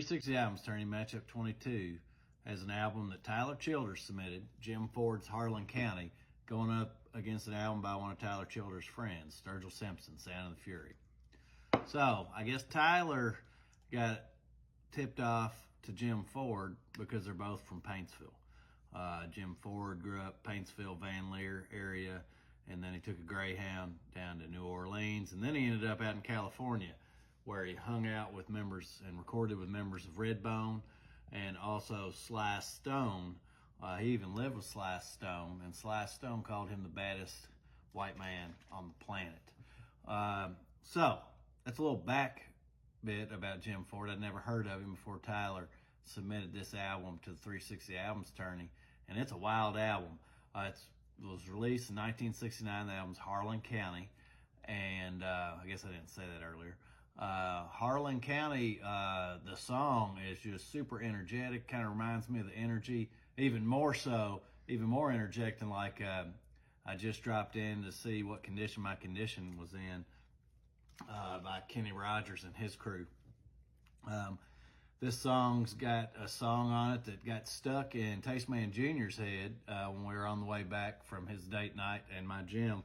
360 Albums Tourney matchup 22 has an album that Tyler Childers submitted, Jim Ford's Harlan County, going up against an album by one of Tyler Childers' friends, Sturgill Simpson, Sound of the Fury. So I guess Tyler got tipped off to Jim Ford because they're both from Paintsville. Jim Ford grew up Paintsville, Van Leer area, and then he took a Greyhound down to New Orleans, and then he ended up out in California, where he hung out with members and recorded with members of Redbone and also Sly Stone. He even lived with Sly Stone, and Sly Stone called him the baddest white man on the planet. So that's a little back bit about Jim Ford. I'd never heard of him before Tyler submitted this album to the 360 Albums Tourney, and it's a wild album. It was released in 1969. The album's Harlan County, and I guess I didn't say that earlier. Harlan County, the song is just super energetic, kind of reminds me of the Energy, even more so, even more interjecting, like I just dropped in to see what condition my condition was in by Kenny Rogers and his crew. This song's got a song on it that got stuck in Tasteman Jr.'s head when we were on the way back from his date night in my gym.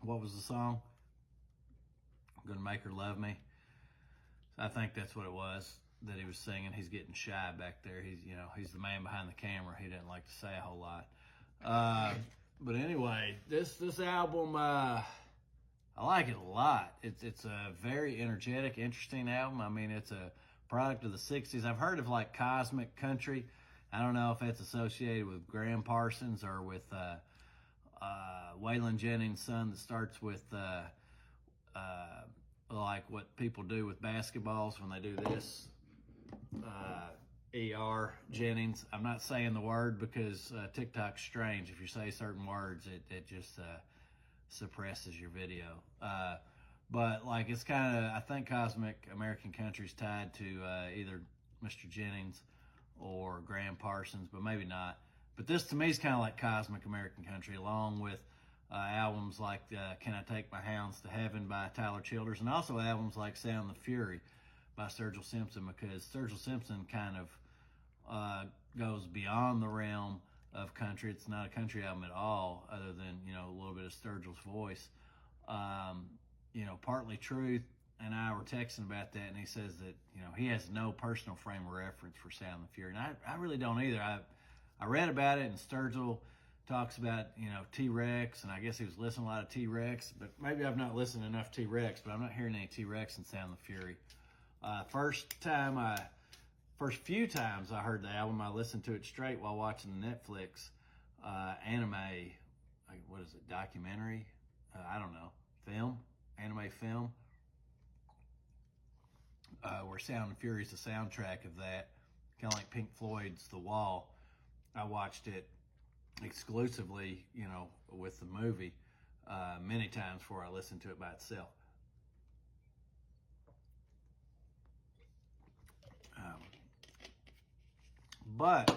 What was the song? I'm gonna make her love me. I think that's what it was that he was singing. He's getting shy back there. He's the man behind the camera. He didn't like to say a whole lot. But anyway, this album, I like it a lot. It's a very energetic, interesting album. I mean, it's a product of the 60s. I've heard of like cosmic country. I don't know if it's associated with Graham Parsons or with Waylon Jennings' son that starts with like what people do with basketballs when they do this. E.R. Jennings. I'm not saying the word because TikTok's strange. If you say certain words, it just suppresses your video. But like it's kind of, I think Cosmic American Country's tied to either Mr. Jennings or Graham Parsons, but maybe not. But this to me is kind of like Cosmic American Country, along with albums like Can I Take My Hounds to Heaven by Tyler Childers, and also albums like Sound of the Fury by Sturgill Simpson, because Sturgill Simpson kind of goes beyond the realm of country. It's not a country album at all, other than, a little bit of Sturgill's voice. Partly Truth and I were texting about that, and he says that, he has no personal frame of reference for Sound of the Fury. And I really don't either. I read about it, and Sturgill talks about, T-Rex, and I guess he was listening to a lot of T-Rex, but maybe I've not listened to enough T-Rex, but I'm not hearing any T-Rex in Sound of the Fury. First few times I heard the album, I listened to it straight while watching the Netflix anime, what is it, documentary? I don't know, anime film, where Sound of Fury is the soundtrack of that, kind of like Pink Floyd's The Wall. I watched it exclusively, with the movie many times before I listened to it by itself. But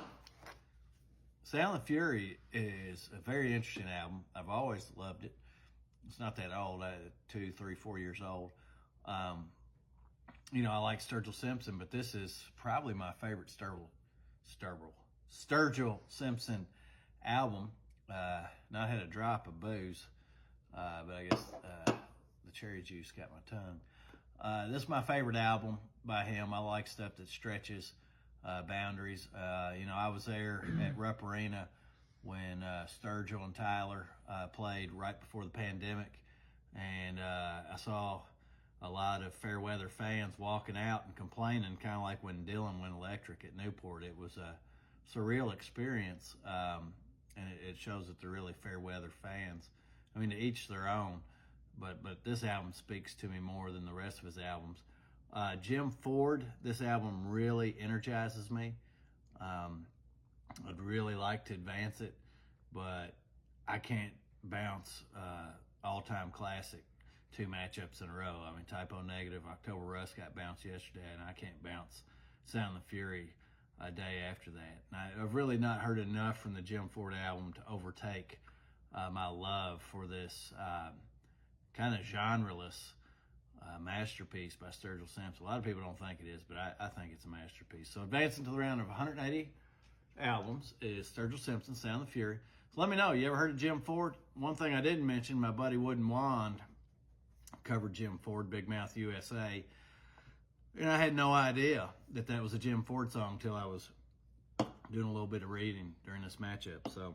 Sound of the Fury is a very interesting album. I've always loved it. It's not that old, 2, 3, 4 years old. I like Sturgill Simpson, but this is probably my favorite Sturgill Simpson album. Not had a drop of booze, but I guess the cherry juice got my tongue. This is my favorite album by him. I like stuff that stretches boundaries. I was there at Rupp Arena when Sturgill and Tyler played right before the pandemic, and I saw a lot of Fairweather fans walking out and complaining, kind of like when Dylan went electric at Newport. It was a surreal experience, and it shows that they're really Fairweather fans. I mean, to each their own, but this album speaks to me more than the rest of his albums. Jim Ford, this album really energizes me. I'd really like to advance it, but I can't bounce all-time classic 2 matchups in a row. I mean, Typo Negative, October Rust got bounced yesterday, and I can't bounce Sound of the Fury a day after that. And I've really not heard enough from the Jim Ford album to overtake my love for this kind of genreless masterpiece by Sturgill Simpson. A lot of people don't think it is, but I think it's a masterpiece. So advancing to the round of 180 albums is Sturgill Simpson, Sound of the Fury. So let me know, you ever heard of Jim Ford? One thing I didn't mention, my buddy Wooden Wand covered Jim Ford, Big Mouth USA, and I had no idea that that was a Jim Ford song until I was doing a little bit of reading during this matchup. So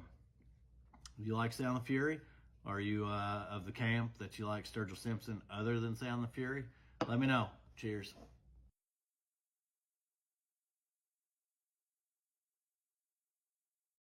if you like Sound of the Fury, are you of the camp that you like Sturgill Simpson other than Sound of the Fury? Let me know. Cheers.